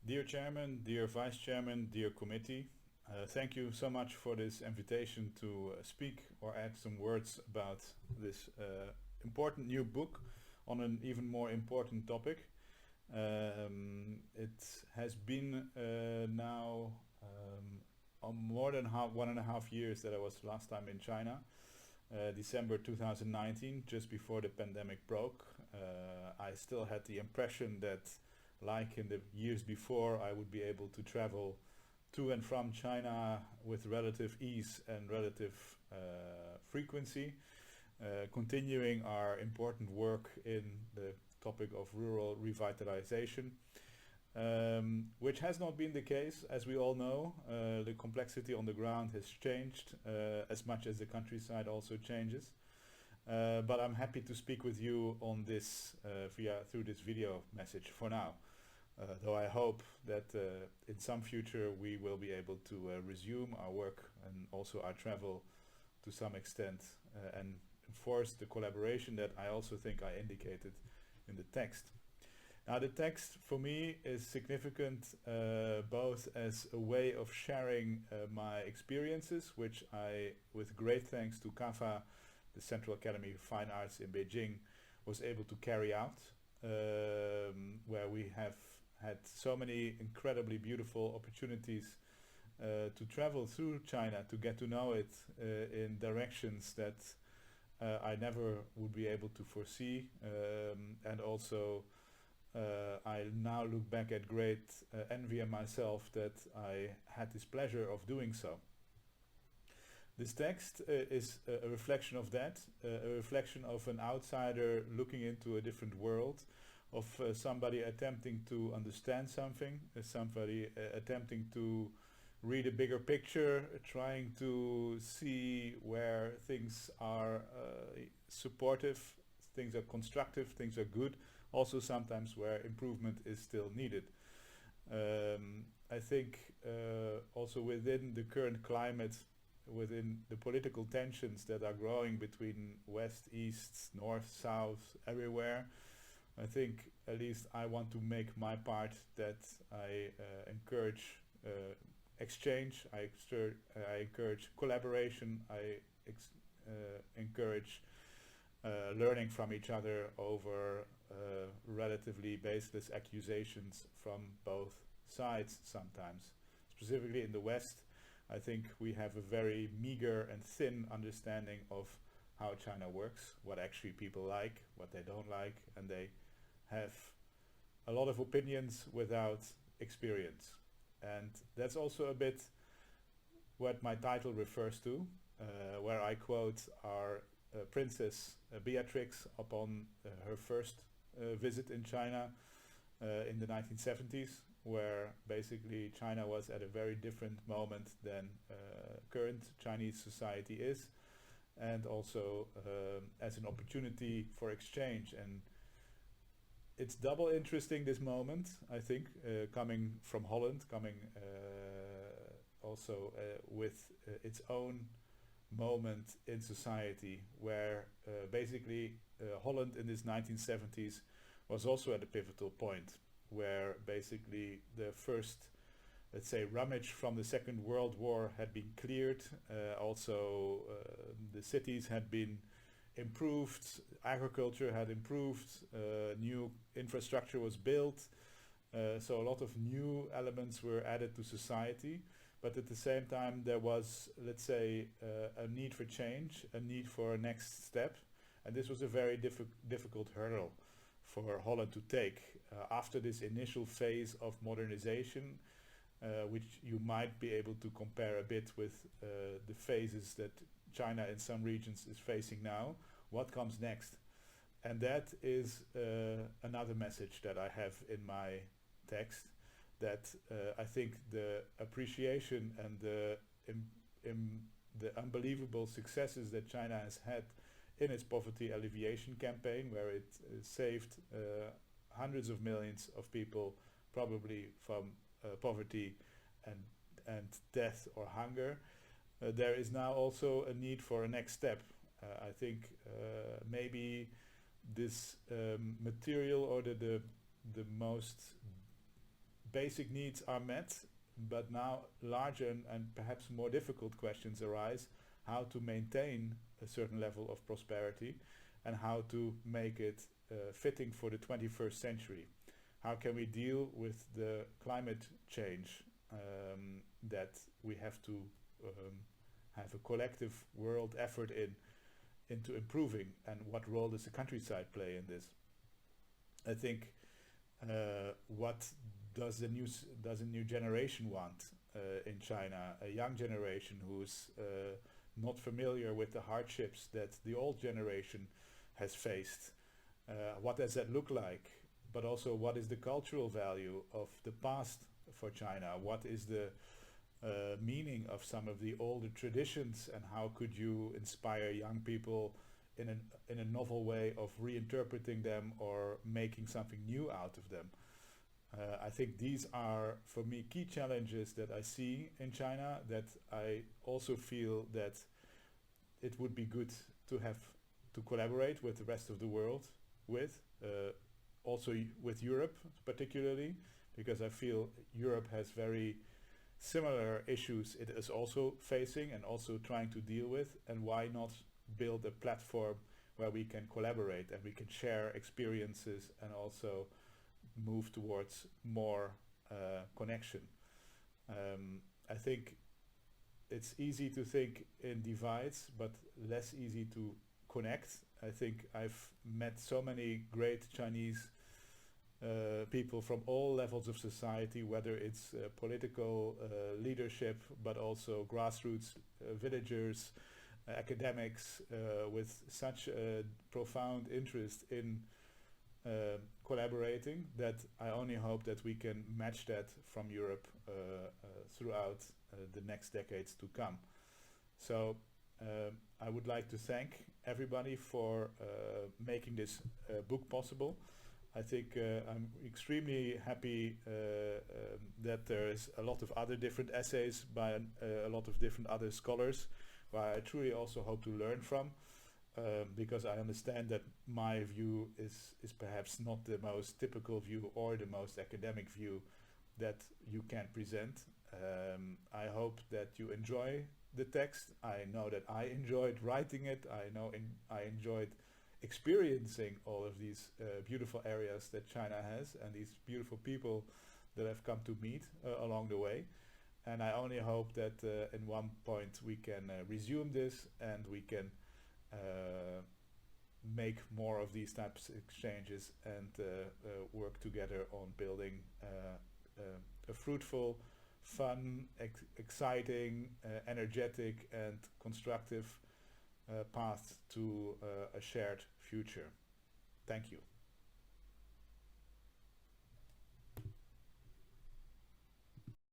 Dear Chairman, dear Vice Chairman, dear Committee, thank you so much for this invitation to speak or add some words about this important new book on an even more important topic. It has been now more than 1.5 years that I was last time in China, December 2019, just before the pandemic broke. I still had the impression that, like in the years before, I would be able to travel to and from China with relative ease and relative frequency, continuing our important work in the topic of rural revitalization, which has not been the case. As we all know, the complexity on the ground has changed as much as the countryside also changes. But I'm happy to speak with you on this through this video message for now. Though I hope that in some future we will be able to resume our work and also our travel to some extent and enforce the collaboration that I also think I indicated in the text. Now, the text for me is significant both as a way of sharing my experiences, which I, with great thanks to CAFA, the Central Academy of Fine Arts in Beijing, was able to carry out, where we have had so many incredibly beautiful opportunities to travel through China, to get to know it in directions that I never would be able to foresee, and also I now look back at great envy in myself that I had this pleasure of doing so. This text is a reflection of that, a reflection of an outsider looking into a different world, of somebody attempting to understand something, somebody attempting to read a bigger picture, trying to see where things are supportive, things are constructive, things are good, also sometimes where improvement is still needed. I think also within the current climate, within the political tensions that are growing between West, East, North, South, everywhere, I think at least I want to make my part that I encourage exchange, I encourage collaboration, I encourage learning from each other over relatively baseless accusations from both sides sometimes. Specifically in the West, I think we have a very meager and thin understanding of how China works, what actually people like, what they don't like, and they have a lot of opinions without experience. And that's also a bit what my title refers to, where I quote our Princess Beatrix upon her first visit in China in the 1970s, where basically China was at a very different moment than current Chinese society is, and also as an opportunity for exchange. And it's double interesting, this moment, I think, coming from Holland, coming also with its own moment in society, where basically Holland in this 1970s was also at a pivotal point, where basically the first, let's say, rummage from the Second World War had been cleared. Also the cities had been improved, agriculture had improved, new infrastructure was built, so a lot of new elements were added to society. But at the same time, there was, let's say, a need for change, a need for a next step. And this was a very difficult hurdle for Holland to take. After this initial phase of modernization, which you might be able to compare a bit with the phases that China in some regions is facing now, what comes next? And that is another message that I have in my text, that I think the appreciation and the unbelievable successes that China has had in its poverty alleviation campaign, where it saved hundreds of millions of people probably from poverty and death or hunger, there is now also a need for a next step. I think maybe this material or the most basic needs are met, but now larger and perhaps more difficult questions arise: how to maintain a certain level of prosperity and how to make it fitting for the 21st century. How can we deal with the climate change that we have to have a collective world effort into improving, and what role does the countryside play in this? I think what does a new generation want in China? A young generation who's not familiar with the hardships that the old generation has faced. What does that look like? But also, what is the cultural value of the past for China? What is the meaning of some of the older traditions, and how could you inspire young people in a novel way of reinterpreting them or making something new out of them? I think these are, for me, key challenges that I see in China, that I also feel that it would be good to have to collaborate with the rest of the world with, also with Europe particularly, because I feel Europe has very similar issues it is also facing and also trying to deal with, and why not build a platform where we can collaborate and we can share experiences and also move towards more connection. I think it's easy to think in divides, but less easy to connect. I think I've met so many great Chinese people from all levels of society, whether it's political leadership, but also grassroots villagers, academics, with such a profound interest in collaborating, that I only hope that we can match that from Europe throughout the next decades to come. So I would like to thank everybody for making this book possible. I think I'm extremely happy that there is a lot of other different essays by a lot of different other scholars, where I truly also hope to learn from, because I understand that my view is perhaps not the most typical view or the most academic view that you can present. I hope that you enjoy the text. I know that I enjoyed writing it. I know I enjoyed experiencing all of these beautiful areas that China has, and these beautiful people that I've come to meet along the way. And I only hope that in one point we can resume this, and we can make more of these types of exchanges and work together on building a fruitful, fun, exciting, energetic and constructive path to a shared future. Thank you.